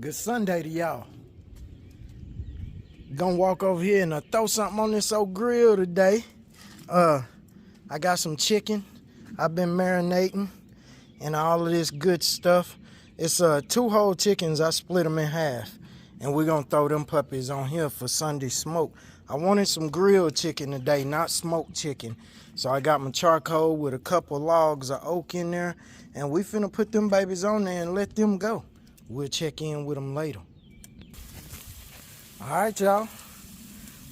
Good Sunday to y'all. Gonna walk over here and throw something on this old grill today. I got some chicken. I've been marinating and all of this good stuff. It's 2 whole chickens. I split them in half. And we're gonna throw them puppies on here for Sunday smoke. I wanted some grilled chicken today, not smoked chicken. So I got my charcoal with a couple logs of oak in there. And we finna put them babies on there and let them go. We'll check in with them later. All right, y'all.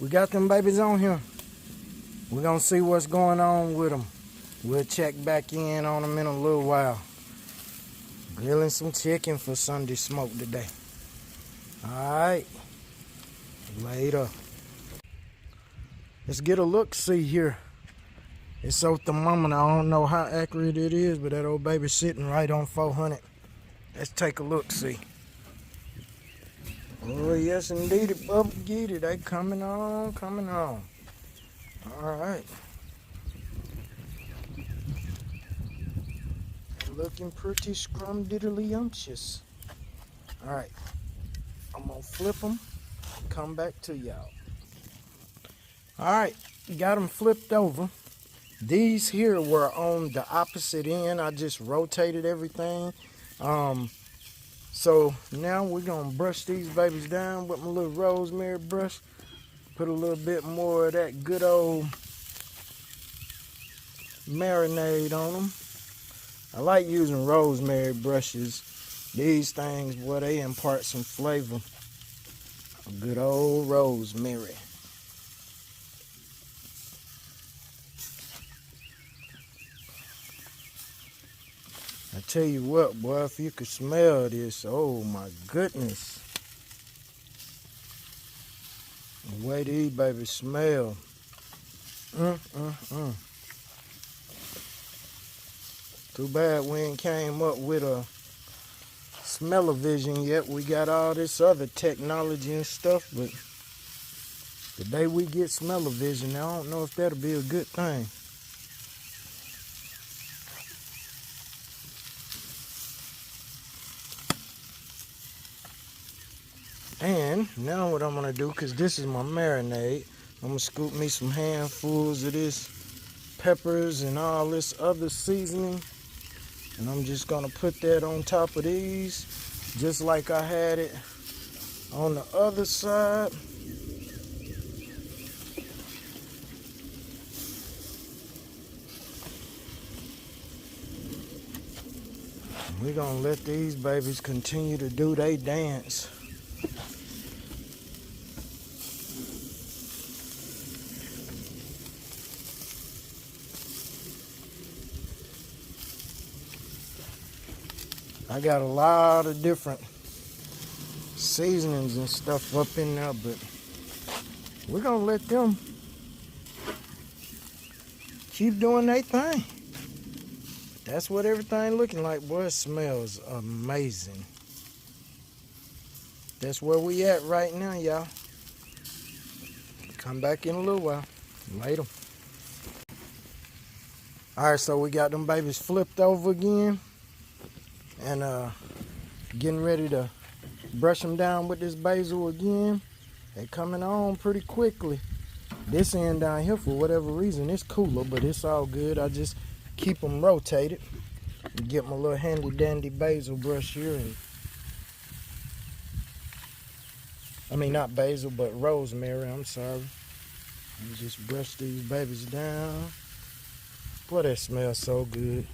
We got them babies on here. We're gonna see what's going on with them. We'll check back in on them in a little while. Grilling some chicken for Sunday smoke today. All right. Later. Let's get a look-see here. It's old thermometer. I don't know how accurate it is, but that old baby's sitting right on 400. Let's take a look-see. Oh, yes, indeed, Bubba Getty. They coming on, coming on. All right. Looking pretty scrum-diddly-umptious. All right. I'm going to flip them and come back to y'all. All right. Got them flipped over. These here were on the opposite end. I just rotated everything. So now we're gonna brush these babies down with my little rosemary brush. Put a little bit more of that good old marinade on them. I like using rosemary brushes. These things, boy, they impart some flavor. Good old rosemary. I tell you what, boy, if you could smell this, oh my goodness. The way these babies smell. Too bad we ain't came up with a smell-o-vision yet. We got all this other technology and stuff, but the day we get smell-o-vision, I don't know if that'll be a good thing. And now what I'm gonna do, because this is my marinade, I'm gonna scoop me some handfuls of this peppers and all this other seasoning. And I'm just gonna put that on top of these, just like I had it on the other side. We're gonna let these babies continue to do their dance. I got a lot of different seasonings and stuff up in there, but we're gonna let them keep doing their thing. That's what everything looking like. Boy, it smells amazing. That's where we at right now, y'all. Come back in a little while. Later. All right, so we got them babies flipped over again. And getting ready to brush them down with this basil again. They're coming on pretty quickly. This end down here, for whatever reason, it's cooler, but it's all good. I just keep them rotated. And get my little handy dandy basil brush here. And I mean, not basil, but rosemary, I'm sorry. And just brush these babies down. Boy, that smells so good.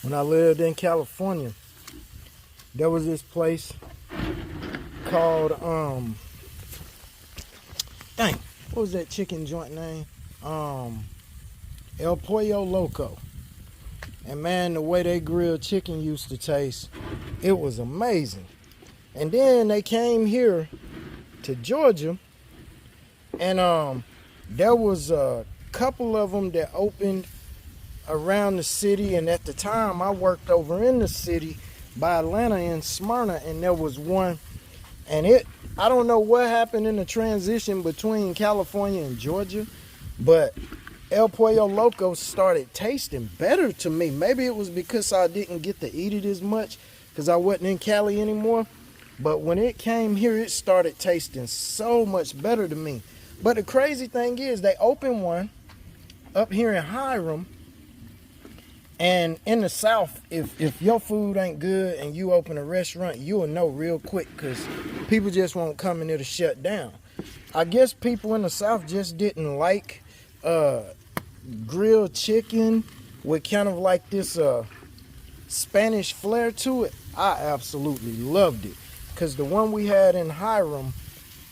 When I lived in California, there was this place called, dang, what was that chicken joint name? El Pollo Loco. And man, the way they grilled chicken used to taste, it was amazing. And then they came here to Georgia, and there was a couple of them that opened around the city. And at the time, I worked over in the city by Atlanta in Smyrna, and there was one, and I don't know what happened in the transition between California and Georgia, but El Pollo Loco started tasting better to me. Maybe it was because I didn't get to eat it as much because I wasn't in Cali anymore. But when it came here, it started tasting so much better to me. But the crazy thing is, they opened one up here in Hiram. And in the South, if your food ain't good and you open a restaurant, you will know real quick because people just won't come and it'll shut down. I guess people in the South just didn't like grilled chicken with kind of like this Spanish flair to it. I absolutely loved it because the one we had in Hiram,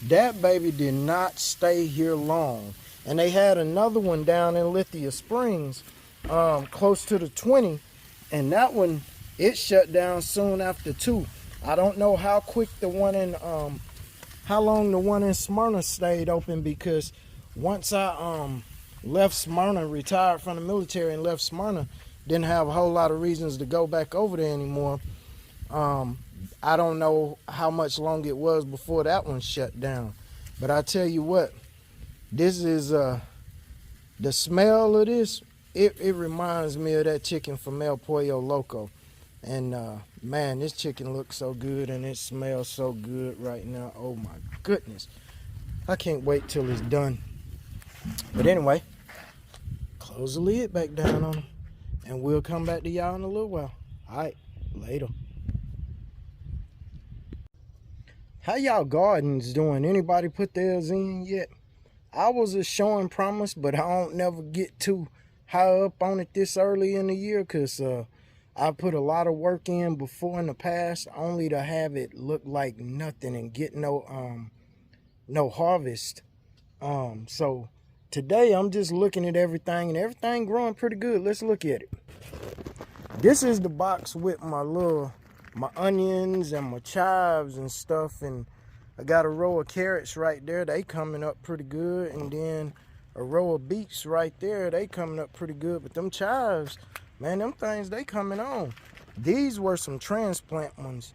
that baby did not stay here long. And they had another one down in Lithia Springs, close to the 20, and that one, it shut down soon after too. I don't know how quick the one in how long the one in Smyrna stayed open, because once I left Smyrna, retired from the military and left Smyrna, didn't have a whole lot of reasons to go back over there anymore. I don't know how much longer it was before that one shut down. But I tell you what, this is the smell of this, it reminds me of that chicken from El Pollo Loco. And man, this chicken looks so good and it smells so good right now. Oh my goodness. I can't wait till it's done. But anyway, close the lid back down on them, and we'll come back to y'all in a little while. All right, later. How y'all gardens doing? Anybody put theirs in yet? I was showing promise, but I don't never get too high up on it this early in the year, because I put a lot of work in before in the past, only to have it look like nothing and get no harvest. So today I'm just looking at everything, and everything growing pretty good. Let's look at it. This is the box with my onions and my chives and stuff, and I got a row of carrots right there. They coming up pretty good, and then a row of beets right there. They coming up pretty good. But them chives, man, them things, they coming on. These were some transplant ones.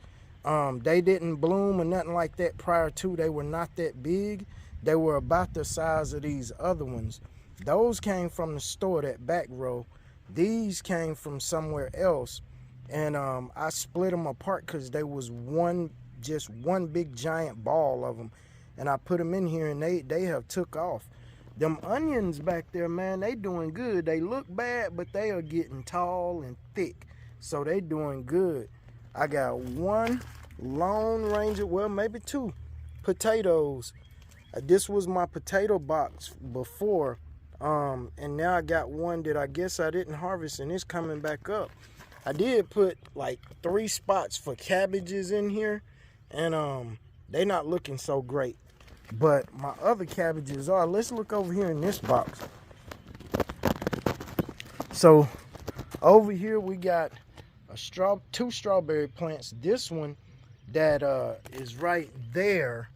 They didn't bloom or nothing like that prior to. They were not that big. They were about the size of these other ones. Those came from the store, that back row. These came from somewhere else. And I split them apart because they was just one big giant ball of them. And I put them in here, and they have took off. Them onions back there, man, they doing good. They look bad, but they are getting tall and thick. So they doing good. I got one Lone Ranger, well, maybe two potatoes. This was my potato box before. And now I got one that I guess I didn't harvest, and it's coming back up. I did put like 3 spots for cabbages in here, and they not looking so great. But my other cabbages are. Let's look over here in this box. So over here we got two strawberry plants. This one that is right there,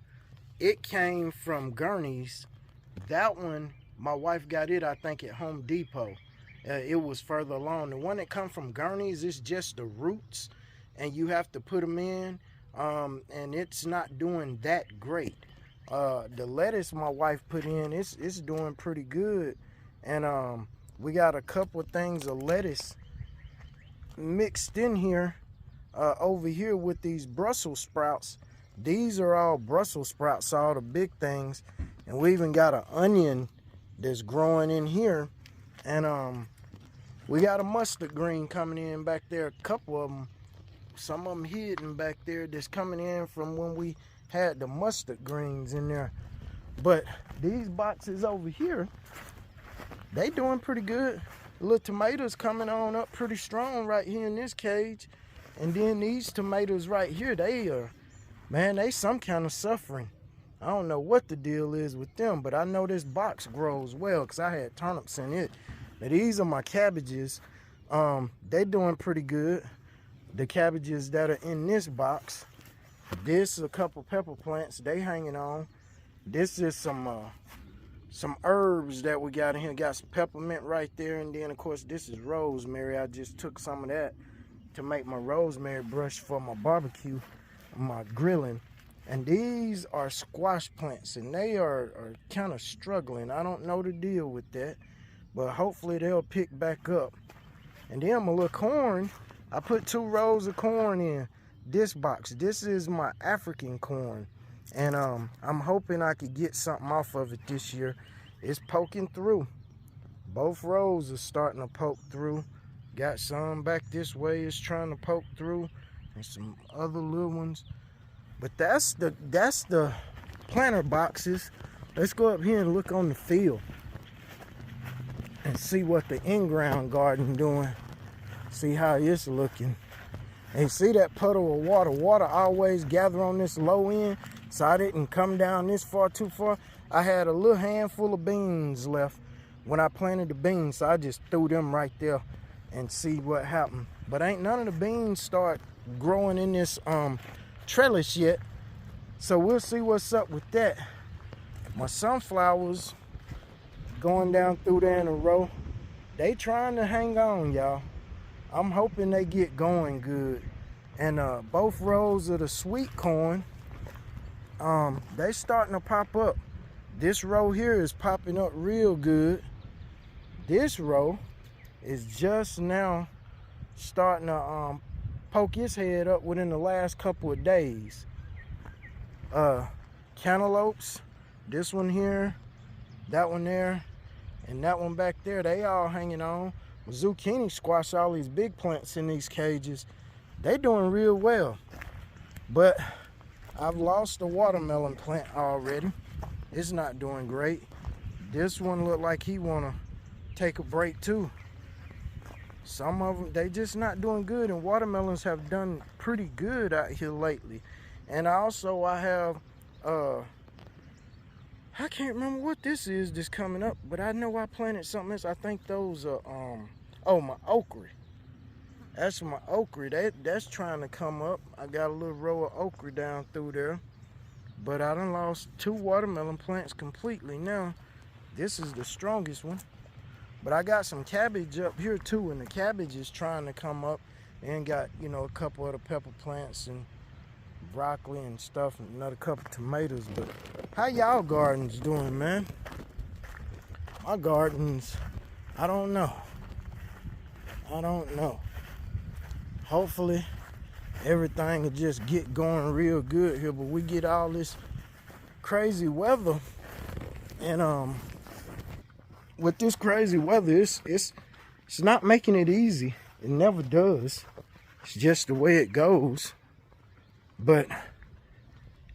it came from Gurney's. That one, my wife got it, I think, at Home Depot. It was further along. The one that come from Gurney's is just the roots, and you have to put them in, and it's not doing that great. The lettuce my wife put in, it's doing pretty good. And we got a couple of things of lettuce mixed in here over here with these Brussels sprouts. These are all Brussels sprouts, all the big things. And we even got an onion that's growing in here. And we got a mustard green coming in back there, a couple of them. Some of them hidden back there that's coming in from when we had the mustard greens in there. But these boxes over here, they doing pretty good. The little tomatoes coming on up pretty strong right here in this cage. And then these tomatoes right here, they are, man, they some kind of suffering. I don't know what the deal is with them, but I know this box grows well because I had turnips in it. Now these are my cabbages. They doing pretty good. The cabbages that are in this box. This a couple pepper plants. They hanging on. This is some herbs that we got in here. Got some peppermint right there, and then of course this is rosemary. I just took some of that to make my rosemary brush for my barbecue, my grilling. And these are squash plants, and they are kind of struggling. I don't know the deal with that, but hopefully they'll pick back up. And then my little corn, I put 2 rows of corn in this box. This is my African corn, and I'm hoping I could get something off of it this year. It's poking through. Both rows are starting to poke through. Got some back this way it's trying to poke through, and some other little ones. But that's the planter boxes. Let's go up here and look on the field and see what the in-ground garden doing. See how it's looking. And see that puddle of water? Water always gather on this low end, so I didn't come down this far too far. I had a little handful of beans left when I planted the beans, so I just threw them right there and see what happened. But ain't none of the beans start growing in this trellis yet, so we'll see what's up with that. My sunflowers going down through there in a row. They trying to hang on, y'all. I'm hoping they get going good. And both rows of the sweet corn, they starting to pop up. This row here is popping up real good. This row is just now starting to poke his head up within the last couple of days. Cantaloupes, this one here, that one there, and that one back there, they all hanging on. Zucchini squash, all these big plants in these cages, they doing real well. But I've lost a watermelon plant already. It's not doing great. This one look like he wanna take a break too. Some of them, they just not doing good, and watermelons have done pretty good out here lately. And also I have, I can't remember what this is that's coming up, but I know I planted something else. I think those are, oh, my okra. That's my okra. That's trying to come up. I got a little row of okra down through there. But I done lost 2 watermelon plants completely now. This is the strongest one. But I got some cabbage up here too, and the cabbage is trying to come up. And got, you know, a couple of the pepper plants and broccoli and stuff, and another couple tomatoes. But how y'all gardens doing, man? My gardens, I don't know. Hopefully everything will just get going real good here, but we get all this crazy weather, and with this crazy weather, it's not making it easy. It never does. It's just the way it goes. But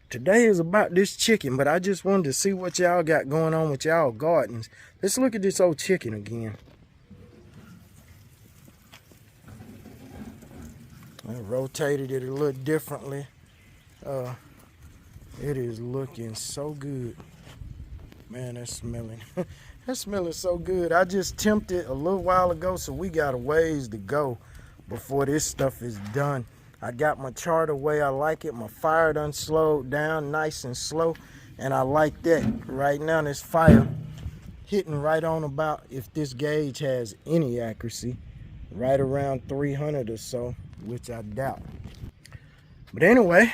today is about this chicken, but I just wanted to see what y'all got going on with y'all gardens. Let's look at this old chicken again. I rotated it a little differently. It is looking so good. Man, that's smelling. That's smelling so good. I just tempted a little while ago, so we got a ways to go before this stuff is done. I got my char the way I like it. My fire done slowed down nice and slow, and I like that. Right now this fire hitting right on about, if this gauge has any accuracy, right around 300 or so, which I doubt. But anyway,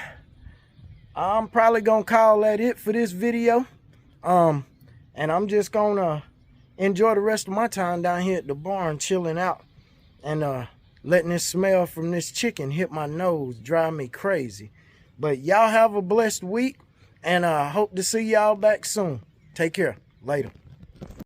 I'm probably gonna call that it for this video. And I'm just gonna enjoy the rest of my time down here at the barn, chilling out, and letting this smell from this chicken hit my nose, drive me crazy. But y'all have a blessed week, and I hope to see y'all back soon. Take care. Later.